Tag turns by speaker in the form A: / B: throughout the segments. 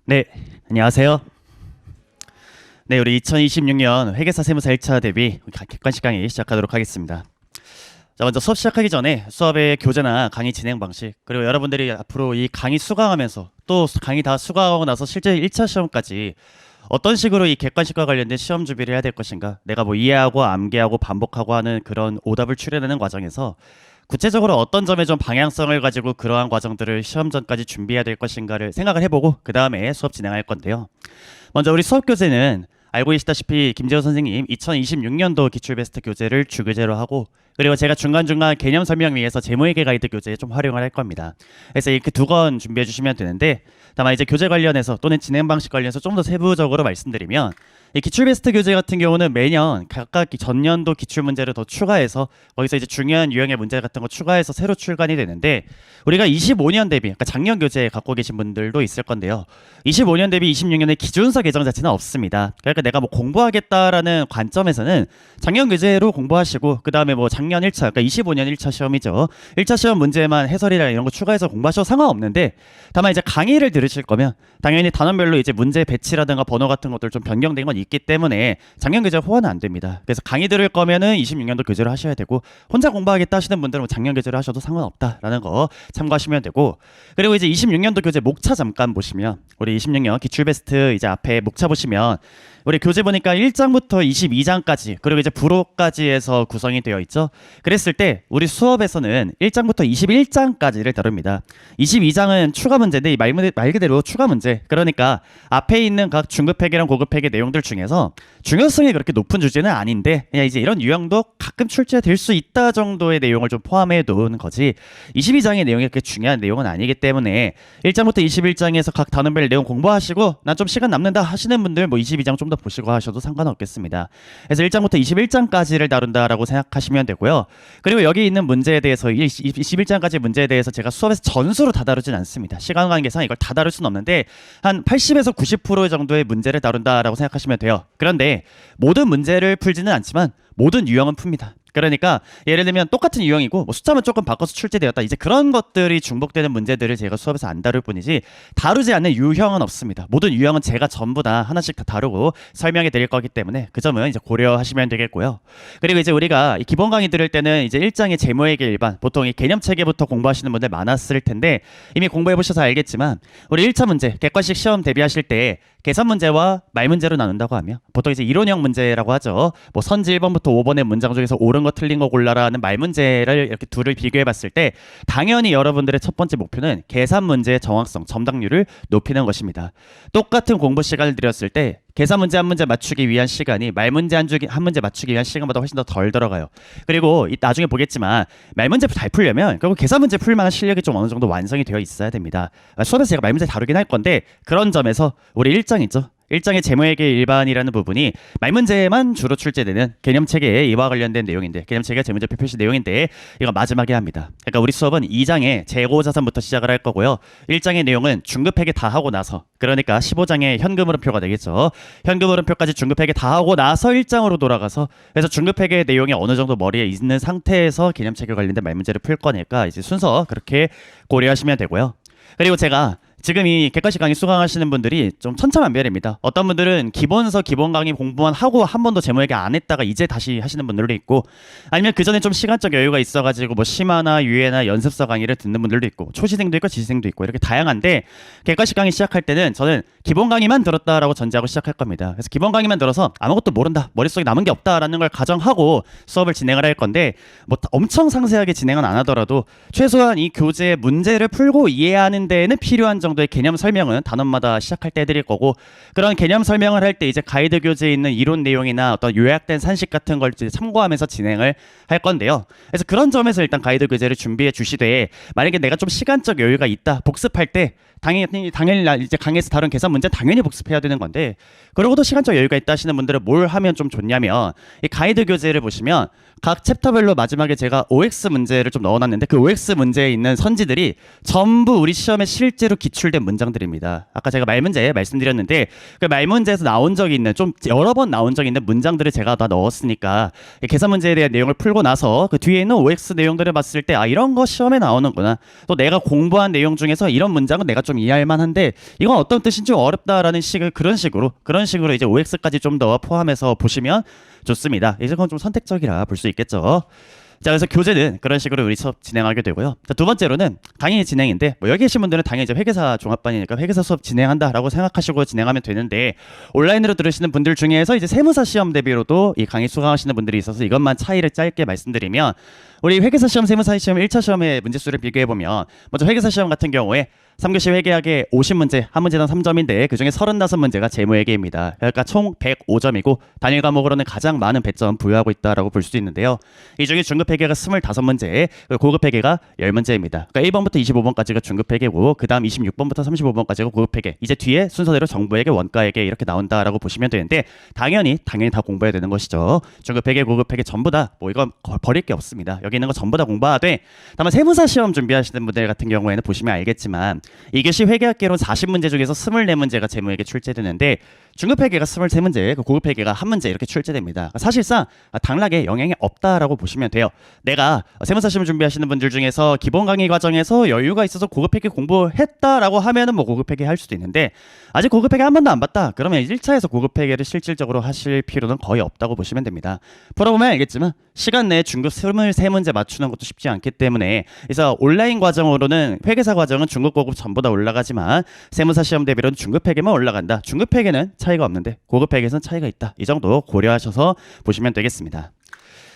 A: 네, 안녕하세요. 네, 우리 2026년 회계사 세무사 1차 대비 객관식 강의 시작하도록 하겠습니다. 자, 먼저 수업 시작하기 전에 수업의 교재나 강의 진행 방식, 그리고 여러분들이 앞으로 이 강의 수강하면서 또 강의 다 수강하고 나서 실제 1차 시험까지 어떤 식으로 이 객관식과 관련된 시험 준비를 해야 될 것인가, 내가 뭐 이해하고 암기하고 반복하고 하는 그런 오답을 추려내는 과정에서 구체적으로 어떤 점에 좀 방향성을 가지고 그러한 과정들을 시험 전까지 준비해야 될 것인가를 생각을 해보고 그 다음에 수업 진행할 건데요. 먼저 우리 수업 교재는 알고 계시다시피 김재호 선생님 2026년도 기출 베스트 교재를 주교재로 하고, 그리고 제가 중간중간 개념 설명 위해서 재무회계 가이드 교재 좀 활용을 할 겁니다. 그래서 이렇게 두 권 준비해 주시면 되는데, 다만 이제 교재 관련해서 또는 진행 방식 관련해서 좀 더 세부적으로 말씀드리면, 이 기출 베스트 교재 같은 경우는 매년 각각 전년도 기출 문제를 더 추가해서 거기서 이제 중요한 유형의 문제 같은 거 추가해서 새로 출간이 되는데, 우리가 25년 대비, 그러니까 작년 교재 갖고 계신 분들도 있을 건데요. 25년 대비 26년에 기준서 개정 자체는 없습니다. 그러니까 내가 뭐 공부하겠다라는 관점에서는 작년 교재로 공부하시고, 그 다음에 뭐 작년 1차, 그러니까 25년 1차 시험이죠. 1차 시험 문제만 해설이나 이런 거 추가해서 공부하셔도 상관없는데, 다만 이제 강의를 들으실 거면 당연히 단원별로 이제 문제 배치라든가 번호 같은 것들 좀 변경된 건 있기 때문에 작년 교재 호환은 안 됩니다. 그래서 강의 들을 거면은 26년도 교재로 하셔야 되고, 혼자 공부하겠다 하시는 분들은 작년 교재로 하셔도 상관없다라는 거 참고하시면 되고, 그리고 이제 26년도 교재 목차 잠깐 보시면, 우리 26년 기출 베스트 이제 앞에 목차 보시면 우리 교재 보니까 1장부터 22장까지 그리고 이제 부록까지 해서 구성이 되어 있죠. 그랬을 때 우리 수업에서는 1장부터 21장까지를 다룹니다. 22장은 추가 문제인데 말 그대로 추가 문제. 그러니까 앞에 있는 각 중급회계랑 고급회계 내용들 중에서 중요성이 그렇게 높은 주제는 아닌데 그냥 이제 이런 유형도 가끔 출제될 수 있다 정도의 내용을 좀 포함해 놓은 거지, 22장의 내용이 그렇게 중요한 내용은 아니기 때문에 1장부터 21장에서 각 단원별 내용 공부하시고 난 좀 시간 남는다 하시는 분들 뭐 22장 좀 더 보시고 하셔도 상관없겠습니다. 그래서 1장부터 21장까지를 다룬다라고 생각하시면 되고요. 그리고 여기 있는 문제에 대해서 21장까지 문제에 대해서 제가 수업에서 전수로 다 다루진 않습니다. 시간 관계상 이걸 다 다룰 수는 없는데 한 80에서 90% 정도의 문제를 다룬다라고 생각하시면 돼요. 그런데 모든 문제를 풀지는 않지만 모든 유형은 풉니다. 그러니까 예를 들면 똑같은 유형이고 뭐 숫자만 조금 바꿔서 출제되었다, 이제 그런 것들이 중복되는 문제들을 제가 수업에서 안 다룰 뿐이지 다루지 않는 유형은 없습니다. 모든 유형은 제가 전부 다 하나씩 다 다루고 설명해 드릴 거기 때문에 그 점은 이제 고려하시면 되겠고요. 그리고 이제 우리가 이 기본 강의 들을 때는 이제 1장의 재무회계 일반, 보통 이 개념 체계부터 공부하시는 분들 많았을 텐데 이미 공부해 보셔서 알겠지만 우리 1차 문제 객관식 시험 대비하실 때 계산 문제와 말 문제로 나눈다고 하며, 보통 이제 이론형 문제라고 하죠. 뭐 선지 1번부터 5번의 문장 중에서 옳은 거 틀린 거 골라라 하는 말 문제를 이렇게 둘을 비교해 봤을 때 당연히 여러분들의 첫 번째 목표는 계산 문제의 정확성, 점당률을 높이는 것입니다. 똑같은 공부 시간을 들였을 때 계산 문제 한 문제 맞추기 위한 시간이 말 문제 한 문제 맞추기 위한 시간보다 훨씬 더 덜 들어가요. 그리고 나중에 보겠지만 말 문제 잘 풀려면 결국 계산 문제 풀 만한 실력이 좀 어느 정도 완성이 되어 있어야 됩니다. 수업에서 제가 말 문제 다루긴 할 건데, 그런 점에서 우리 1장 있죠. 1장의 재무회계 일반이라는 부분이 말 문제에만 주로 출제되는 개념 체계에 이와 관련된 내용인데, 개념 체계가 재무제표 표시 내용인데 이거 마지막에 합니다. 그러니까 우리 수업은 2장의 재고자산부터 시작을 할 거고요. 1장의 내용은 중급회계 다 하고 나서, 그러니까 15장의 현금흐름표가 되겠죠. 현금흐름표까지 중급회계 다 하고 나서 1장으로 돌아가서, 그래서 중급회계 내용이 어느 정도 머리에 있는 상태에서 개념 체계 관련된 말 문제를 풀 거니까 이제 순서 그렇게 고려하시면 되고요. 그리고 제가 지금 이 객관식 강의 수강하시는 분들이 좀 천차만별입니다. 어떤 분들은 기본서 기본 강의 공부만 하고 한 번도 재무회계 안 했다가 이제 다시 하시는 분들도 있고, 아니면 그 전에 좀 시간적 여유가 있어가지고 뭐 심화나 유예나 연습서 강의를 듣는 분들도 있고, 초시생도 있고 지시생도 있고 이렇게 다양한데, 객관식 강의 시작할 때는 저는 기본 강의만 들었다라고 전제하고 시작할 겁니다. 그래서 기본 강의만 들어서 아무것도 모른다, 머릿속에 남은 게 없다라는 걸 가정하고 수업을 진행을 할 건데, 뭐 엄청 상세하게 진행은 안 하더라도 최소한 이 교재 문제를 풀고 이해하는 데에는 필요한 정도의 개념 설명은 단원마다 시작할 때 해드릴 거고, 그런 개념 설명을 할 때 이제 가이드 교재에 있는 이론 내용이나 어떤 요약된 산식 같은 걸 참고하면서 진행을 할 건데요. 그래서 그런 점에서 일단 가이드 교재를 준비해 주시되, 만약에 내가 좀 시간적 여유가 있다, 복습할 때 당연히 이제 강의에서 다룬 계산 문제 당연히 복습해야 되는 건데, 그러고도 시간적 여유가 있다 하시는 분들은 뭘 하면 좀 좋냐면, 이 가이드 교재를 보시면 각 챕터별로 마지막에 제가 OX 문제를 좀 넣어놨는데 그 OX 문제에 있는 선지들이 전부 우리 시험에 실제로 기출된 문장들입니다. 아까 제가 말문제 말씀드렸는데 그 말문제에서 나온 적이 있는 좀 여러 번 나온 적이 있는 문장들을 제가 다 넣었으니까 계산 문제에 대한 내용을 풀고 나서 그 뒤에 있는 OX 내용들을 봤을 때 아 이런 거 시험에 나오는구나. 또 내가 공부한 내용 중에서 이런 문장은 내가 좀 이해할 만한데 이건 어떤 뜻인지 어렵다라는 식을 그런 식으로 이제 OX까지 좀 더 포함해서 보시면 좋습니다. 이제 그건 좀 선택적이라 볼 수 있겠죠. 자, 그래서 교재는 그런 식으로 우리 수업 진행하게 되고요. 자, 두 번째로는 강의 진행인데 뭐 여기 계신 분들은 당연히 이제 회계사 종합반이니까 회계사 수업 진행한다라고 생각하시고 진행하면 되는데 온라인으로 들으시는 분들 중에서 이제 세무사 시험 대비로도 이 강의 수강하시는 분들이 있어서 이것만 차이를 짧게 말씀드리면 우리 회계사 시험, 세무사 시험 1차 시험의 문제수를 비교해 보면 먼저 회계사 시험 같은 경우에 3교시 회계학의 50문제, 한 문제당 3점인데 그중에 35문제가 재무회계입니다. 그러니까 총 105점이고 단일 과목으로는 가장 많은 배점 부여하고 있다라고 볼 수도 있는데요. 이 중에 중급회계가 25문제, 고급회계가 10문제입니다. 그러니까 1번부터 25번까지가 중급회계고 그 다음 26번부터 35번까지가 고급회계. 이제 뒤에 순서대로 정부회계, 원가회계 이렇게 나온다라고 보시면 되는데 당연히 다 공부해야 되는 것이죠. 중급회계, 고급회계 전부 다 뭐 이건 버릴 게 없습니다. 여기 있는 거 전부 다 공부하되 다만 세무사 시험 준비하시는 분들 같은 경우에는 보시면 알겠지만 2교시 회계학개론 40문제 중에서 24문제가 재무회계 출제되는데 중급회계가 23문제, 고급회계가 1문제 이렇게 출제됩니다. 사실상 당락에 영향이 없다라고 보시면 돼요. 내가 세무사 시험 준비하시는 분들 중에서 기본 강의 과정에서 여유가 있어서 고급회계 공부했다라고 하면은 뭐 고급회계 할 수도 있는데 아직 고급회계 한 번도 안 봤다. 그러면 1차에서 고급회계를 실질적으로 하실 필요는 거의 없다고 보시면 됩니다. 풀어보면 알겠지만 시간 내에 중급 23문제 맞추는 것도 쉽지 않기 때문에 그래서 온라인 과정으로는 회계사 과정은 중급, 고급 전부 다 올라가지만 세무사 시험 대비로는 중급회계만 올라간다. 중급회계는 차이가 없는데 고급회계에서는 차이가 있다. 이 정도 고려하셔서 보시면 되겠습니다.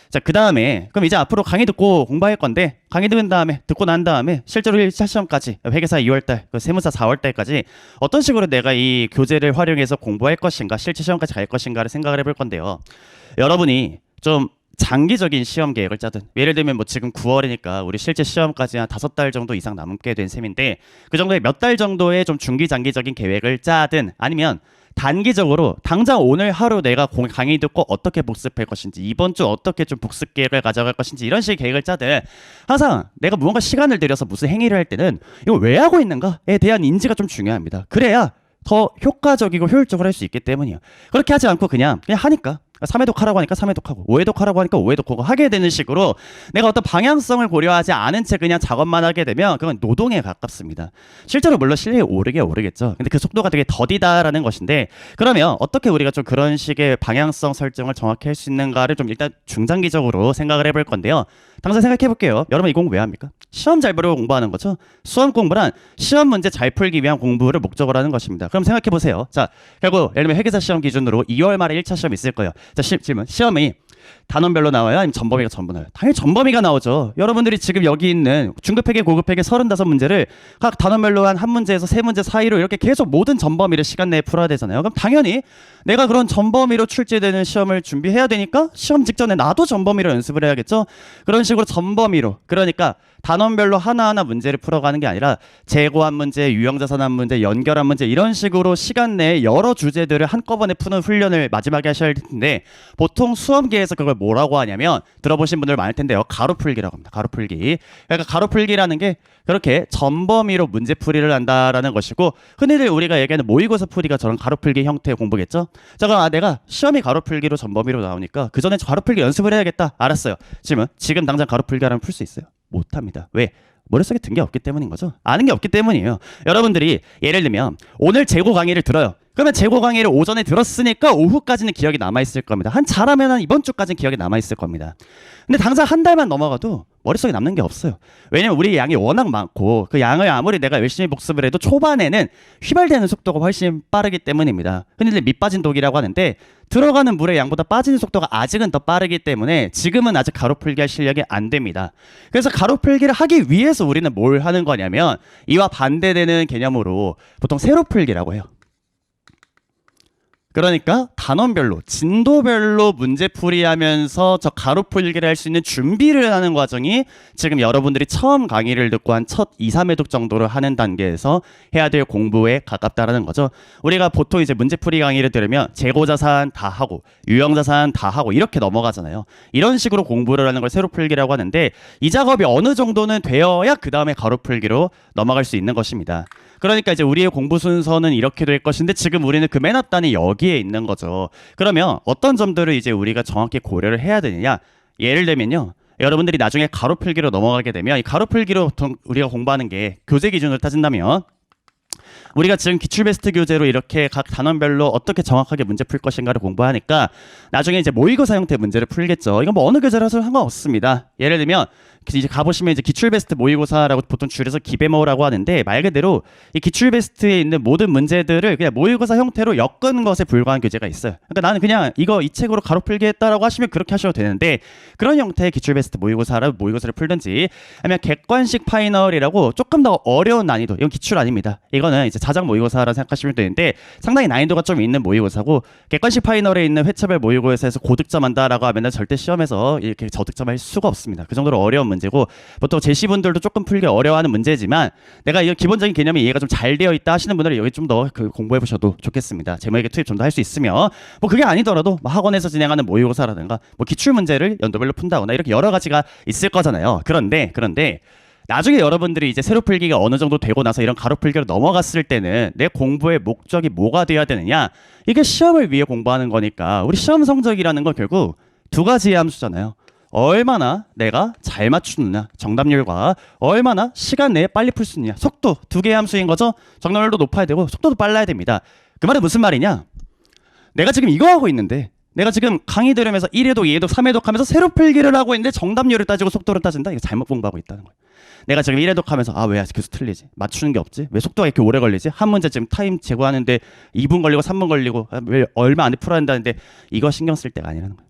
A: 자, 그 다음에 그럼 이제 앞으로 강의 듣고 공부할 건데 강의 듣은 다음에 듣고 난 다음에 실제로 1차 시험까지 회계사 2월달, 세무사 4월달까지 어떤 식으로 내가 이 교재를 활용해서 공부할 것인가 실제 시험까지 갈 것인가를 생각을 해볼 건데요. 여러분이 좀 장기적인 시험 계획을 짜든 예를 들면 뭐 지금 9월이니까 우리 실제 시험까지 한 5달 정도 이상 남게 된 셈인데 그 정도의 몇 달 정도의 좀 중기 장기적인 계획을 짜든 아니면 단기적으로 당장 오늘 하루 내가 강의 듣고 어떻게 복습할 것인지 이번 주 어떻게 좀 복습 계획을 가져갈 것인지 이런 식의 계획을 짜든 항상 내가 무언가 시간을 들여서 무슨 행위를 할 때는 이걸 왜 하고 있는가에 대한 인지가 좀 중요합니다. 그래야 더 효과적이고 효율적으로 할 수 있기 때문이에요. 그렇게 하지 않고 그냥 하니까 3회독 하라고 하니까 3회독 하고 5회독 하라고 하니까 5회독 하고 하게 되는 식으로 내가 어떤 방향성을 고려하지 않은 채 그냥 작업만 하게 되면 그건 노동에 가깝습니다. 실제로 물론 실력이 오르겠죠. 근데 그 속도가 되게 더디다라는 것인데 그러면 어떻게 우리가 좀 그런 식의 방향성 설정을 정확히 할 수 있는가를 좀 일단 중장기적으로 생각을 해볼 건데요. 당장 생각해 볼게요. 여러분 이 공부 왜 합니까? 시험 잘 보려고 공부하는 거죠. 수험 공부란 시험 문제 잘 풀기 위한 공부를 목적으로 하는 것입니다. 그럼 생각해 보세요. 자, 결국 예를 들면 회계사 시험 기준으로 2월 말에 1차 시험 있을 거예요. 자, 질문. 시험이 단원별로 나와요? 아니면 전범위가 전부 나와요? 당연히 전범위가 나오죠. 여러분들이 지금 여기 있는 중급회계, 고급회계 35문제를 각 단원별로 한 문제에서 3문제 사이로 이렇게 계속 모든 전범위를 시간 내에 풀어야 되잖아요. 그럼 당연히 내가 그런 전범위로 출제되는 시험을 준비해야 되니까 시험 직전에 나도 전범위로 연습을 해야겠죠. 그런 식으로 전범위로 그러니까 단원별로 하나하나 문제를 풀어가는 게 아니라 재고 한 문제, 유형자산 한 문제, 연결 한 문제 이런 식으로 시간 내에 여러 주제들을 한꺼번에 푸는 훈련을 마지막에 하셔야 할 텐데 보통 수험계에서 그걸 뭐라고 하냐면 들어보신 분들 많을 텐데요. 가로풀기라고 합니다. 가로풀기. 그러니까 가로풀기라는 게 그렇게 전범위로 문제풀이를 한다라는 것이고 흔히들 우리가 얘기하는 모의고사 풀이가 저런 가로풀기 형태의 공부겠죠. 자 그럼 내가 시험이 가로풀기로 전범위로 나오니까 그 전에 가로풀기 연습을 해야겠다. 알았어요. 지금 당장 가로풀기 하라면 풀 수 있어요? 못합니다. 왜? 머릿속에 든 게 없기 때문인 거죠. 아는 게 없기 때문이에요. 여러분들이 예를 들면 오늘 재고 강의를 들어요. 그러면 재고 강의를 오전에 들었으니까 오후까지는 기억이 남아있을 겁니다. 잘하면 한 이번 주까지는 기억이 남아있을 겁니다. 근데 당장 한 달만 넘어가도 머릿속에 남는 게 없어요. 왜냐면 우리 양이 워낙 많고 그 양을 아무리 내가 열심히 복습을 해도 초반에는 휘발되는 속도가 훨씬 빠르기 때문입니다. 흔히들 밑빠진 독이라고 하는데 들어가는 물의 양보다 빠지는 속도가 아직은 더 빠르기 때문에 지금은 아직 가로풀기 할 실력이 안 됩니다. 그래서 가로풀기를 하기 위해서 우리는 뭘 하는 거냐면 이와 반대되는 개념으로 보통 세로풀기라고 해요. 그러니까 단원별로 진도별로 문제풀이하면서 저 가로풀기를 할 수 있는 준비를 하는 과정이 지금 여러분들이 처음 강의를 듣고 한 첫 2, 3회독 정도를 하는 단계에서 해야 될 공부에 가깝다라는 거죠. 우리가 보통 이제 문제풀이 강의를 들으면 재고자산 다 하고 유형자산 다 하고 이렇게 넘어가잖아요. 이런 식으로 공부를 하는 걸 세로풀기라고 하는데 이 작업이 어느 정도는 되어야 그 다음에 가로풀기로 넘어갈 수 있는 것입니다. 그러니까 이제 우리의 공부 순서는 이렇게 될 것인데 지금 우리는 그 맨 앞단이 여기에 있는 거죠. 그러면 어떤 점들을 이제 우리가 정확히 고려를 해야 되느냐? 예를 들면요. 여러분들이 나중에 가로풀기로 넘어가게 되면 이 가로풀기로 보통 우리가 공부하는 게 교재 기준으로 따진다면 우리가 지금 기출 베스트 교재로 이렇게 각 단원별로 어떻게 정확하게 문제 풀 것인가를 공부하니까 나중에 이제 모의고사 형태 문제를 풀겠죠. 이건 뭐 어느 교재라서 상관없습니다. 예를 들면 이제 가보시면 이제 기출 베스트 모의고사라고 보통 줄여서 기베모라고 하는데 말 그대로 이 기출 베스트에 있는 모든 문제들을 그냥 모의고사 형태로 엮은 것에 불과한 교재가 있어요. 그러니까 나는 그냥 이거 이 책으로 가로풀기 했다라고 하시면 그렇게 하셔도 되는데 그런 형태의 기출 베스트 모의고사를 풀든지 아니면 객관식 파이널이라고 조금 더 어려운 난이도 이건 기출 아닙니다. 이거는 이제 자작 모의고사라 생각하시면 되는데 상당히 난이도가 좀 있는 모의고사고 객관식 파이널에 있는 회차별 모의고사에서 고득점한다라고 하면은 절대 시험에서 이렇게 저득점할 수가 없습니다. 그 정도로 어려운 문제고 보통 제시분들도 조금 풀기 어려워하는 문제지만 내가 이 기본적인 개념이 이해가 좀 잘 되어 있다 하시는 분들은 여기 좀 더 그 공부해 보셔도 좋겠습니다. 제목에 투입 좀 더 할 수 있으면 뭐 그게 아니더라도 뭐 학원에서 진행하는 모의고사라든가 뭐 기출 문제를 연도별로 푼다거나 이렇게 여러 가지가 있을 거잖아요. 그런데 나중에 여러분들이 이제 세로풀기가 어느 정도 되고 나서 이런 가로풀기로 넘어갔을 때는 내 공부의 목적이 뭐가 돼야 되느냐? 이게 시험을 위해 공부하는 거니까 우리 시험 성적이라는 건 결국 두 가지의 함수잖아요. 얼마나 내가 잘 맞추느냐 정답률과 얼마나 시간 내에 빨리 풀 수 있느냐 속도 두 개의 함수인 거죠. 정답률도 높아야 되고 속도도 빨라야 됩니다. 그 말은 무슨 말이냐? 내가 지금 이거 하고 있는데 내가 지금 강의 들으면서 1회독, 2회독, 3회독 하면서 세로풀기를 하고 있는데 정답률을 따지고 속도를 따진다? 이거 잘못 공부하고 있다는 거예요. 내가 지금 1회독 하면서 왜 계속 틀리지? 맞추는 게 없지? 왜 속도가 이렇게 오래 걸리지? 한 문제 지금 타임 제거하는데 2분 걸리고 3분 걸리고 왜 얼마 안에 풀어야 한다는데 이거 신경 쓸 때가 아니라는 거예요.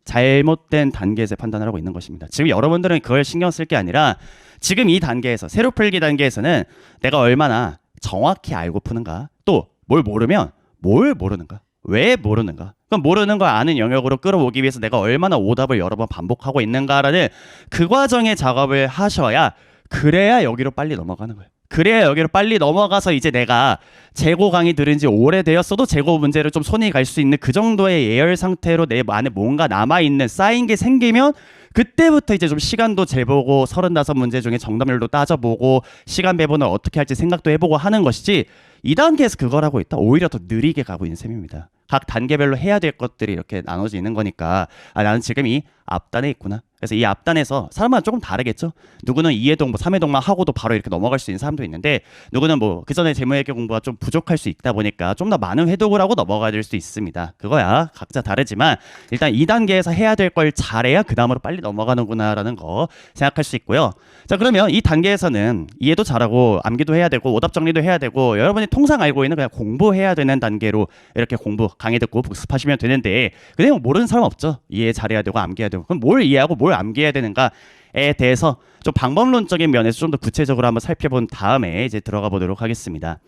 A: 잘못된 단계에서 판단을 하고 있는 것입니다. 지금 여러분들은 그걸 신경 쓸 게 아니라 지금 이 단계에서 세로풀기 단계에서는 내가 얼마나 정확히 알고 푸는가 또 뭘 모르면 뭘 모르는가 왜 모르는가 그럼 모르는 걸 아는 영역으로 끌어오기 위해서 내가 얼마나 오답을 여러 번 반복하고 있는가라는 그 과정의 작업을 하셔야 그래야 여기로 빨리 넘어가는 거예요. 그래야 여기로 빨리 넘어가서 이제 내가 재고 강의 들은 지 오래되었어도 재고 문제를 좀 손이 갈 수 있는 그 정도의 예열 상태로 내 안에 뭔가 남아있는 쌓인 게 생기면 그때부터 이제 좀 시간도 재보고 35문제 중에 정답률도 따져보고 시간 배분을 어떻게 할지 생각도 해보고 하는 것이지 2단계에서 그걸 하고 있다 오히려 더 느리게 가고 있는 셈입니다. 각 단계별로 해야 될 것들이 이렇게 나눠져 있는 거니까 나는 지금 이 앞단에 있구나. 그래서 이 앞단에서 사람마다 조금 다르겠죠. 누구는 2회독, 3회독만 하고도 바로 이렇게 넘어갈 수 있는 사람도 있는데 누구는 뭐 그 전에 재무회계 공부가 좀 부족할 수 있다 보니까 좀 더 많은 회독을 하고 넘어가야 될 수 있습니다. 그거야 각자 다르지만 일단 2단계에서 해야 될 걸 잘해야 그 다음으로 빨리 넘어가는구나라는 거 생각할 수 있고요. 자 그러면 이 단계에서는 이해도 잘하고 암기도 해야 되고 오답 정리도 해야 되고 여러분이 통상 알고 있는 그냥 공부해야 되는 단계로 이렇게 공부 강의 듣고 복습하시면 되는데 그 내용 모르는 사람 없죠. 이해 잘해야 되고 암기해야 되고 그럼 뭘 이해하고 뭘 암기해야 되는가에 대해서 좀 방법론적인 면에서 좀 더 구체적으로 한번 살펴본 다음에 이제 들어가 보도록 하겠습니다.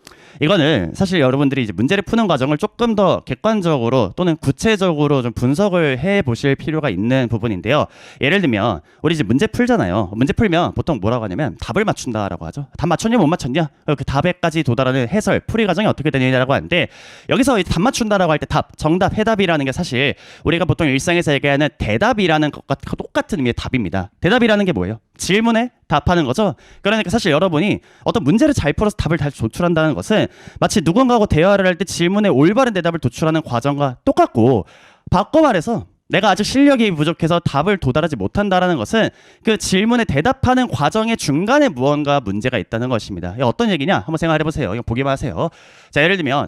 A: 이거는 사실 여러분들이 이제 문제를 푸는 과정을 조금 더 객관적으로 또는 구체적으로 좀 분석을 해 보실 필요가 있는 부분인데요. 예를 들면 우리 이제 문제 풀잖아요. 문제 풀면 보통 뭐라고 하냐면 답을 맞춘다라고 하죠. 답 맞췄냐 못 맞췄냐 그 답에까지 도달하는 해설 풀이 과정이 어떻게 되느냐라고 하는데 여기서 답 맞춘다라고 할 때 답, 정답, 해답이라는 게 사실 우리가 보통 일상에서 얘기하는 대답이라는 것과 똑같은 의미의 답입니다. 대답이라는 게 뭐예요? 질문에 답하는 거죠. 그러니까 사실 여러분이 어떤 문제를 잘 풀어서 답을 잘 도출한다는 것은 마치 누군가하고 대화를 할 때 질문에 올바른 대답을 도출하는 과정과 똑같고 바꿔 말해서 내가 아직 실력이 부족해서 답을 도달하지 못한다라는 것은 그 질문에 대답하는 과정의 중간에 무언가 문제가 있다는 것입니다. 이게 어떤 얘기냐? 한번 생각해 보세요. 이거 보기만 하세요. 자, 예를 들면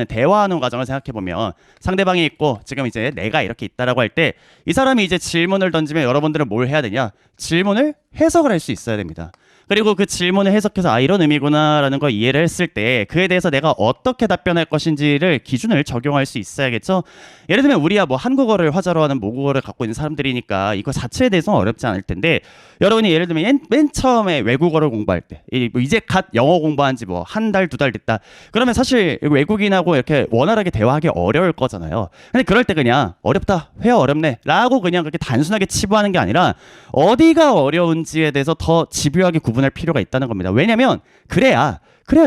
A: 대화하는 과정을 생각해 보면 상대방이 있고 지금 이제 내가 이렇게 있다라고 할 때 이 사람이 이제 질문을 던지면 여러분들은 뭘 해야 되냐? 질문을 해석을 할 수 있어야 됩니다. 그리고 그 질문을 해석해서 아 이런 의미구나라는 걸 이해를 했을 때 그에 대해서 내가 어떻게 답변할 것인지를 기준을 적용할 수 있어야겠죠. 예를 들면 우리야 뭐 한국어를 화자로 하는 모국어를 갖고 있는 사람들이니까 이거 자체에 대해서는 어렵지 않을 텐데 여러분이 예를 들면 맨 처음에 외국어를 공부할 때 뭐 이제 갓 영어 공부한 지 뭐 한 달, 두 달 됐다. 그러면 사실 외국인하고 이렇게 원활하게 대화하기 어려울 거잖아요. 근데 그럴 때 그냥 어렵다, 회화 어렵네 라고 그냥 그렇게 단순하게 치부하는 게 아니라 어디가 어려운지에 대해서 더 집요하게 구분할 필요가 있다는 겁니다. 왜냐면 그래야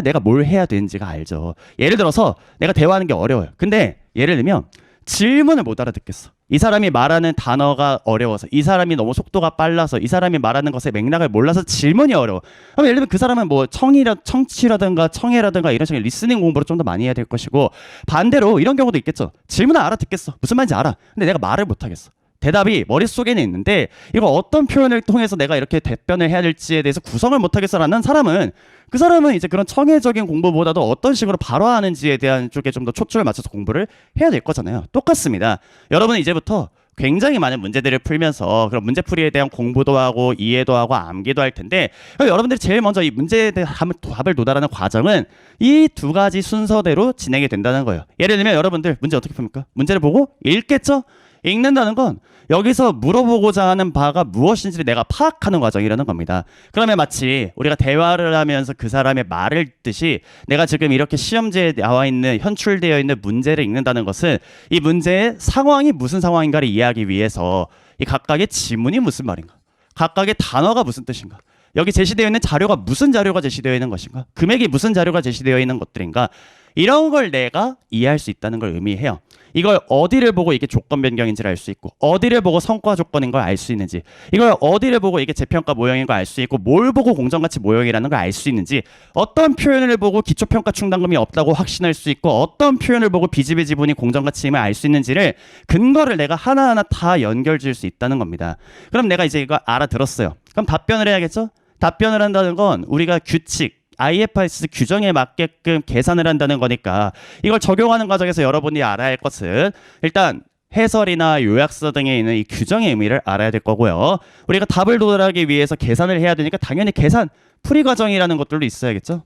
A: 내가 뭘 해야 되는지가 알죠. 예를 들어서 내가 대화하는 게 어려워요. 근데 예를 들면 질문을 못 알아듣겠어. 이 사람이 말하는 단어가 어려워서, 이 사람이 너무 속도가 빨라서, 이 사람이 말하는 것의 맥락을 몰라서 질문이 어려워. 그럼 예를 들면 그 사람은 뭐 청취라든가 청해라든가 이런 식의 리스닝 공부를 좀 더 많이 해야 될 것이고, 반대로 이런 경우도 있겠죠. 질문을 알아듣겠어. 무슨 말인지 알아. 근데 내가 말을 못 하겠어. 대답이 머릿속에는 있는데 이거 어떤 표현을 통해서 내가 이렇게 답변을 해야 될지에 대해서 구성을 못하겠어라는 사람은 그 사람은 이제 그런 청해적인 공부보다도 어떤 식으로 발화하는지에 대한 쪽에 좀 더 초점을 맞춰서 공부를 해야 될 거잖아요. 똑같습니다. 여러분은 이제부터 굉장히 많은 문제들을 풀면서 그런 문제풀이에 대한 공부도 하고 이해도 하고 암기도 할 텐데 여러분들이 제일 먼저 이 문제에 대한 답을 도달하는 과정은 이 두 가지 순서대로 진행이 된다는 거예요. 예를 들면 여러분들 문제 어떻게 풉니까? 문제를 보고 읽겠죠? 읽는다는 건 여기서 물어보고자 하는 바가 무엇인지를 내가 파악하는 과정이라는 겁니다. 그러면 마치 우리가 대화를 하면서 그 사람의 말을 읽듯이 내가 지금 이렇게 시험지에 나와 있는 현출되어 있는 문제를 읽는다는 것은 이 문제의 상황이 무슨 상황인가를 이해하기 위해서 이 각각의 지문이 무슨 말인가, 각각의 단어가 무슨 뜻인가, 여기 제시되어 있는 자료가 무슨 자료가 제시되어 있는 것인가, 금액이 무슨 자료가 제시되어 있는 것들인가, 이런 걸 내가 이해할 수 있다는 걸 의미해요. 이걸 어디를 보고 이게 조건 변경인지를 알 수 있고, 어디를 보고 성과 조건인 걸 알 수 있는지, 이걸 어디를 보고 이게 재평가 모형인 걸 알 수 있고, 뭘 보고 공정가치 모형이라는 걸 알 수 있는지, 어떤 표현을 보고 기초평가 충당금이 없다고 확신할 수 있고, 어떤 표현을 보고 비지배 지분이 공정가치임을 알 수 있는지를 근거를 내가 하나하나 다 연결 지을 수 있다는 겁니다. 그럼 내가 이제 이거 알아들었어요. 그럼 답변을 해야겠죠? 답변을 한다는 건 우리가 규칙, IFRS 규정에 맞게끔 계산을 한다는 거니까 이걸 적용하는 과정에서 여러분이 알아야 할 것은 일단 해설이나 요약서 등에 있는 이 규정의 의미를 알아야 될 거고요. 우리가 답을 도달하기 위해서 계산을 해야 되니까 당연히 계산, 풀이 과정이라는 것들도 있어야겠죠.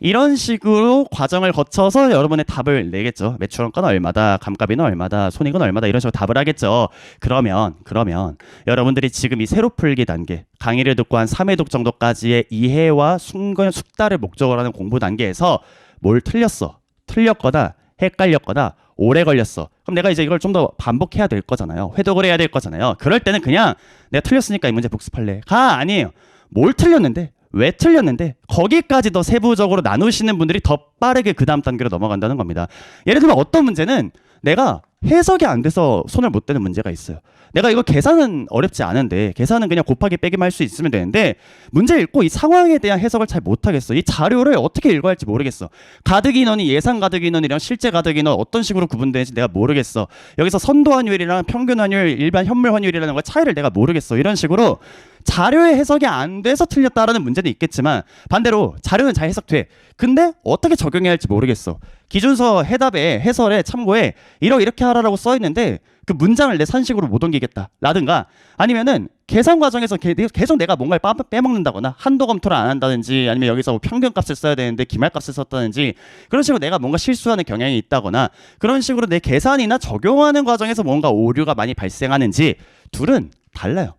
A: 이런 식으로 과정을 거쳐서 여러분의 답을 내겠죠. 매출원가는 얼마다, 감가비는 얼마다, 손익은 얼마다, 이런 식으로 답을 하겠죠. 그러면 여러분들이 지금 이 세로 풀기 단계, 강의를 듣고 한 3회독 정도까지의 이해와 숙달을 목적으로 하는 공부 단계에서 뭘 틀렸거나 헷갈렸거나 오래 걸렸어. 그럼 내가 이제 이걸 좀 더 반복해야 될 거잖아요. 회독을 해야 될 거잖아요. 그럴 때는 그냥 내가 틀렸으니까 이 문제 복습할래.가 아니에요. 뭘 틀렸는데, 왜 틀렸는데, 거기까지 더 세부적으로 나누시는 분들이 더 빠르게 그 다음 단계로 넘어간다는 겁니다. 예를 들면 어떤 문제는 내가 해석이 안 돼서 손을 못 대는 문제가 있어요. 내가 이거 계산은 어렵지 않은데, 계산은 그냥 곱하기 빼기만 할 수 있으면 되는데, 문제 읽고 이 상황에 대한 해석을 잘 못하겠어. 이 자료를 어떻게 읽어야 할지 모르겠어. 가득 인원이 예상 가득 인원이랑 실제 가득 인원 어떤 식으로 구분되는지 내가 모르겠어. 여기서 선도 환율이랑 평균 환율, 일반 현물 환율이라는 거 차이를 내가 모르겠어. 이런 식으로 자료의 해석이 안 돼서 틀렸다라는 문제는 있겠지만, 반대로 자료는 잘 해석돼. 근데 어떻게 적용해야 할지 모르겠어. 기준서 해답에, 해설에, 참고에 이렇게 하라고 써 있는데 그 문장을 내 산식으로 못 옮기겠다 라든가, 아니면은 계산 과정에서 계속 내가 뭔가를 빼먹는다거나 한도 검토를 안 한다든지, 아니면 여기서 뭐 평균값을 써야 되는데 기말값을 썼다든지, 그런 식으로 내가 뭔가 실수하는 경향이 있다거나, 그런 식으로 내 계산이나 적용하는 과정에서 뭔가 오류가 많이 발생하는지, 둘은 달라요.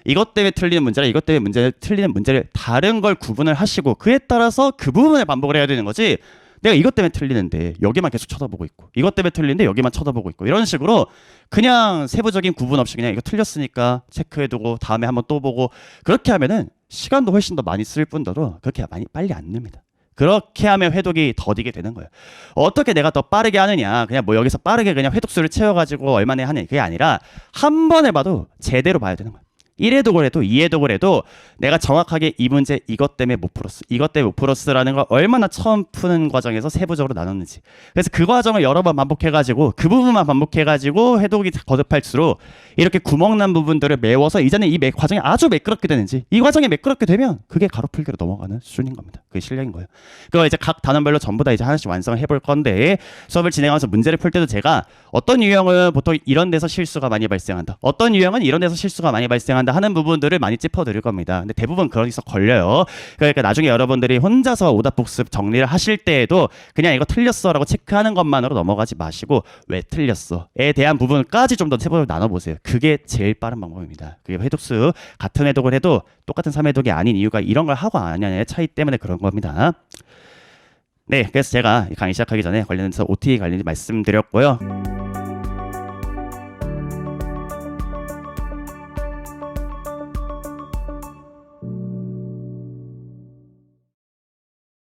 A: 이것 때문에 틀리는 문제랑 이것 때문에 틀리는 문제를 다른 걸 구분을 하시고 그에 따라서 그 부분을 반복을 해야 되는 거지, 내가 이것 때문에 틀리는데 여기만 계속 쳐다보고 있고, 이것 때문에 틀리는데 여기만 쳐다보고 있고, 이런 식으로 그냥 세부적인 구분 없이 그냥 이거 틀렸으니까 체크해두고 다음에 한번 또 보고, 그렇게 하면은 시간도 훨씬 더 많이 쓸 뿐더러 그렇게 많이 빨리 안 늡니다. 그렇게 하면 회독이 더디게 되는 거예요. 어떻게 내가 더 빠르게 하느냐, 그냥 뭐 여기서 빠르게 그냥 회독수를 채워가지고 얼마나 하느냐, 그게 아니라 한 번에 봐도 제대로 봐야 되는 거예요. 1회독을 해도 2회독을 해도 내가 정확하게 이 문제 이것 때문에 못 풀었어, 이것 때문에 못 풀었어라는 걸 얼마나 처음 푸는 과정에서 세부적으로 나눴는지, 그래서 그 과정을 여러 번 반복해가지고 그 부분만 반복해가지고 회독이 거듭할수록 이렇게 구멍난 부분들을 메워서 이제는 이 과정이 아주 매끄럽게 되는지, 이 과정이 매끄럽게 되면 그게 가로풀기로 넘어가는 수준인 겁니다. 그게 실력인 거예요. 그거 이제 각 단원별로 전부 다 이제 하나씩 완성을 해볼 건데, 수업을 진행하면서 문제를 풀 때도 제가 어떤 유형은 보통 이런 데서 실수가 많이 발생한다, 어떤 유형은 이런 데서 실수가 많이 발생한다 이상한다 하는 부분들을 많이 짚어드릴 겁니다. 근데 대부분 거기서 걸려요. 그러니까 나중에 여러분들이 혼자서 오답 복습 정리를 하실 때에도 그냥 이거 틀렸어라고 체크하는 것만으로 넘어가지 마시고 왜 틀렸어에 대한 부분까지 좀 더 세부적으로 나눠보세요. 그게 제일 빠른 방법입니다. 그게 회독수 같은 회독을 해도 똑같은 3회독이 아닌 이유가 이런 걸 하고 안 하냐의 차이 때문에 그런 겁니다. 네, 그래서 제가 강의 시작하기 전에 관련해서 OT 관련 말씀드렸고요.